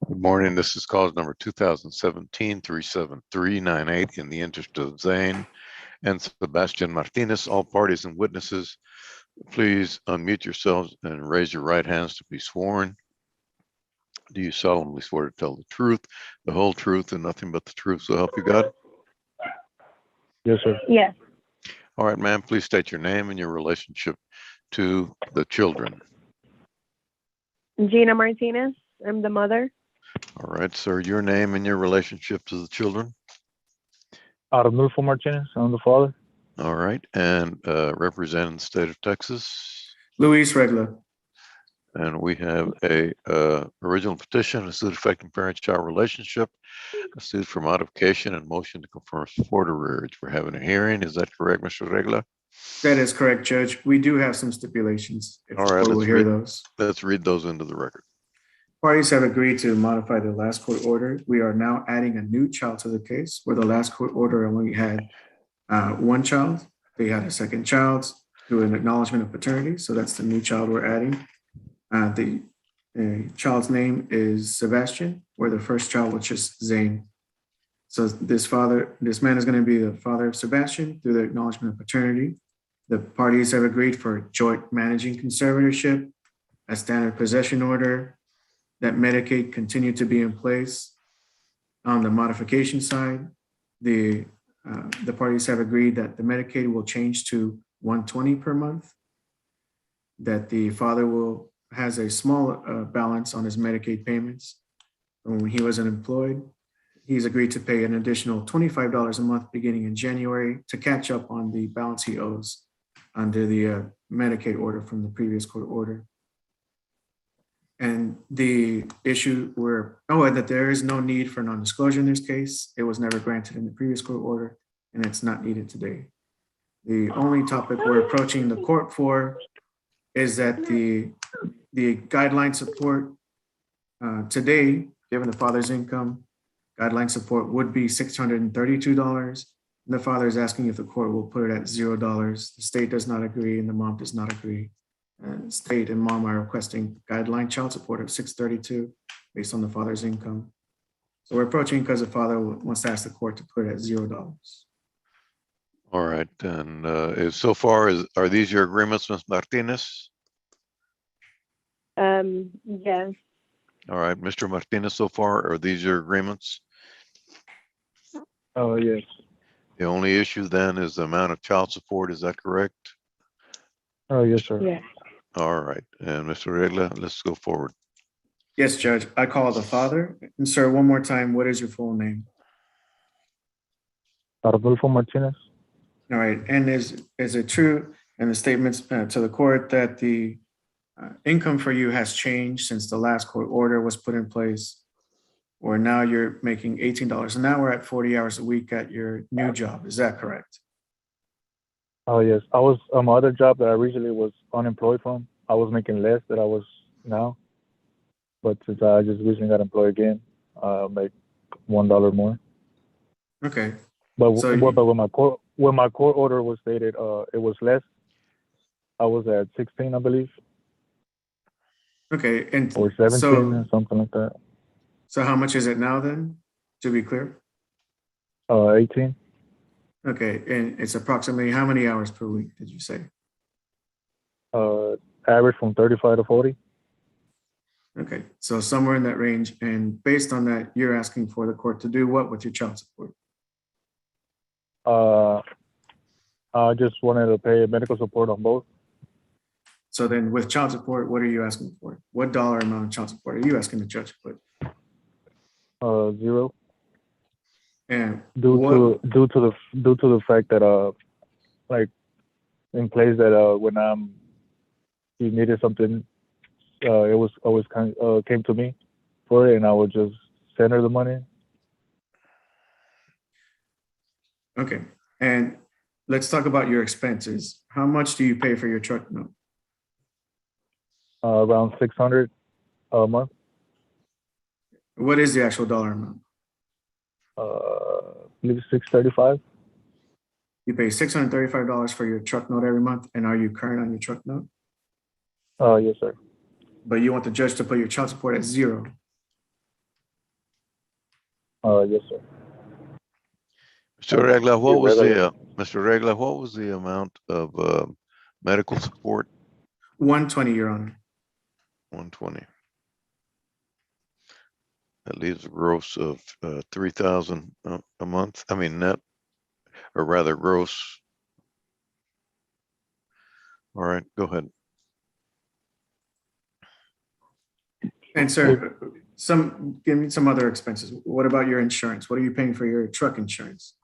Good morning. This is cause number 2017-37398 in the interest of Zane and Sebastian Martinez. All parties and witnesses, please unmute yourselves and raise your right hands to be sworn. Do you solemnly swear to tell the truth, the whole truth, and nothing but the truth, so help you God? Yes, sir. Yes. All right, ma'am, please state your name and your relationship to the children. Gina Martinez. I'm the mother. All right, sir, your name and your relationship to the children. Arnulfo Martinez, I'm the father. All right, and representing the state of Texas. Luis Regla. And we have a original petition, a suit affecting parent-child relationship, a suit for modification, and motion to confirm support or rearage. We're having a hearing. Is that correct, Mr. Regla? That is correct, Judge. We do have some stipulations. If All the right, court will hear those. Let's read those into the record. Parties have agreed to modify the last court order. We are now adding a new child to the case where the last court order only had one child. They had a second child through an acknowledgement of paternity. So that's the new child we're adding. The child's name is Sebastian, where the first child was just Zane. So this man is going to be the father of Sebastian through the acknowledgement of paternity. The parties have agreed for joint managing conservatorship, a standard possession order, that Medicaid continue to be in place. On the modification side, the parties have agreed that the Medicaid will change to $120 per month, that the father has a small balance on his Medicaid payments from when he was unemployed. He's agreed to pay an additional $25 a month beginning in January to catch up on the balance he owes under the Medicaid order from the previous court order. And the issue that there is no need for non-disclosure in this case. It was never granted in the previous court order, and it's not needed today. The only topic we're approaching the court for is that the guideline support today, given the father's income, guideline support would be $632. And the father is asking if the court will put it at $0. The state does not agree, and the mom does not agree. State and mom are requesting guideline child support of $632 based on the father's income. So we're approaching because the father wants to ask the court to put it at $0. All right, and are these your agreements, Ms. Martinez? Yes. All right, Mr. Martinez, so far, are these your agreements? Oh, yes. The only issue then is the amount of child support, is that correct? Oh, yes, sir. Yes. All right, and Mr. Regla, let's go forward. Yes, Judge. I call the father. And sir, one more time, what is your full name? Arnulfo Martinez. All right. And is it true in the statements to the court that the income for you has changed since the last court order was put in place, or now you're making $18 an hour at 40 hours a week at your new job? Is that correct? Oh, yes. I was my other job that I recently was unemployed from. I was making less than I was now, but since I just recently got employed again, I make $1 more. Okay. But So when my court order was stated, it was less. I was at 16, I believe. Okay. And or 17 or something like that. So how much is it now then, to be clear? 18. Okay. And it's approximately how many hours per week, did you say? Average from 35 to 40. Okay, so somewhere in that range, and based on that, you're asking for the court to do what with your child support? Uh, I just wanted to pay medical support on both. So then with child support, what are you asking for? What dollar amount of child support are you asking the judge to put? 0 And due what, to the fact that like in place that when he needed something, it was always came to me for it, and I would just send her the money. okay, and let's talk about your expenses. How much do you pay for your truck note? Around 600 a month. What is the actual dollar amount? I believe 635. You pay $635 for your truck note every month, and are you current on your truck note? Yes, sir. But you want the judge to put your child support at 0. Yes, sir. Mr. Regla, what was Irregular. the Mr. Regla, what was the amount of medical support? 120, Your Honor. 120. That leaves a gross of 3,000 a month. I mean net, or rather gross. All right, go ahead. And sir, give me some other expenses. What about your insurance? What are you paying for your truck insurance?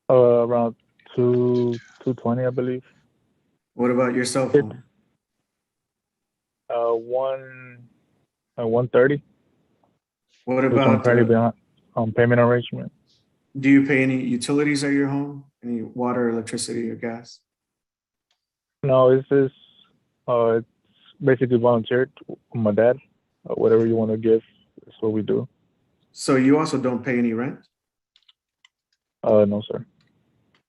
Around 220, I believe. What about your cell phone? 130. What Which I'm about, currently behind on payment arrangement. do you pay any utilities at your home? Any water, electricity, or gas? No, it's basically volunteered from my dad. Whatever you want to give, that's what we do. So you also don't pay any rent? No, sir.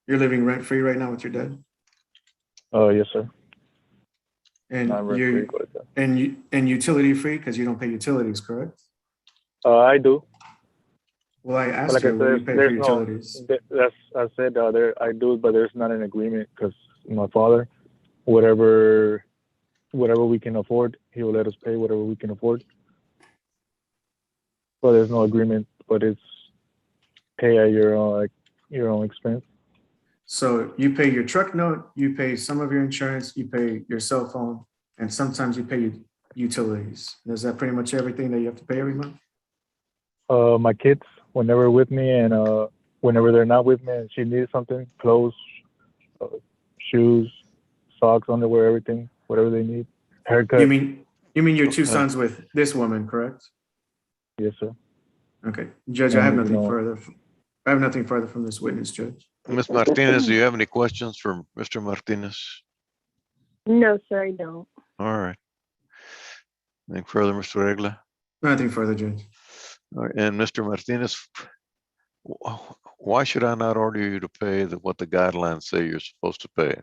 You're living rent free right now with your dad? Yes, sir. And Not rent you're free, but and utility free because you don't pay utilities, correct? I do. Well, I But asked like I you what do you said, pay for there's no. utilities. That's I said I do, but there's not an agreement because my father, whatever we can afford, he will let us pay whatever we can afford. But there's no agreement. But it's pay at your own expense. So you pay your truck note, you pay some of your insurance, you pay your cell phone, and sometimes you pay utilities. Is that pretty much everything that you have to pay every month? My kids, whenever with me, and whenever they're not with me, and she needs something, clothes, uh, shoes, socks, underwear, everything, whatever they need. Haircut. You mean your two sons with this woman, correct? Yes, sir. Okay, Judge, I have And nothing further. I have nothing further from this witness, Judge. Ms. Martinez, do you have any questions for Mr. Martinez? No, sir, I don't. All right. Anything further, Mr. Regla? Nothing further, Judge. All right. And Mr. Martinez, why should I not order you to pay what the guidelines say you're supposed to pay?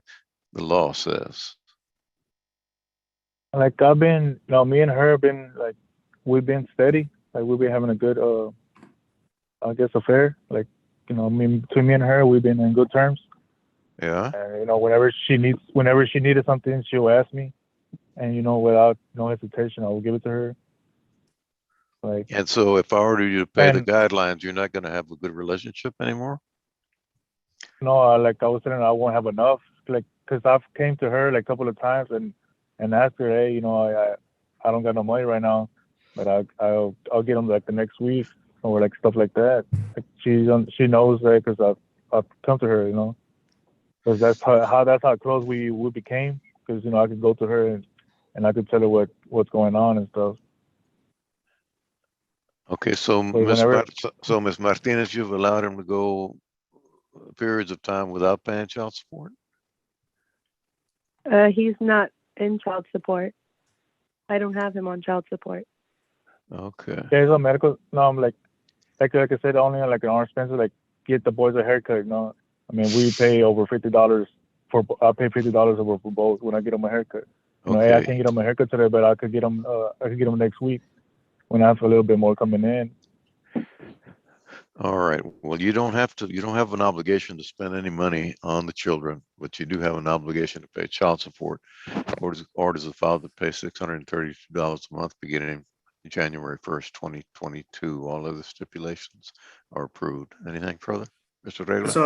The law says. like I've been, me and her have been like, we've been steady. Like we've been having a good, I guess, affair. Like, between me and her, we've been in good terms. Yeah. And whenever she needed something, she'll ask me, and without no hesitation, I will give it to her. Like, And so if I order you to pay the and guidelines, you're not going to have a good relationship anymore? like I was saying, I won't have enough. Like, cause I've came to her like a couple of times and asked her, hey, I don't got no money right now, but I'll get them like the next week or like stuff like that. Like she knows that because I've come to her, because that's how close we became. Because I could go to her and I could tell her what's going on and stuff. Okay, so But whenever Ms. Martinez, you've allowed him to go periods of time without paying child support? He's not in child support. I don't have him on child support. Okay. there's a medical, no, I'm like I said, only like an arm expenses, like get the boys a haircut. I mean, we pay over $50 I pay $50 over for both when I get them a haircut. Hey, I Okay. can't get them a haircut today, but I could get them next week when I have a little bit more coming in. All right. Well, you don't have an obligation to spend any money on the children, but you do have an obligation to pay child support. Orders the father to pay $632 a month beginning January 1st, 2022. All other stipulations are approved. Anything further, Mr. Regla? That's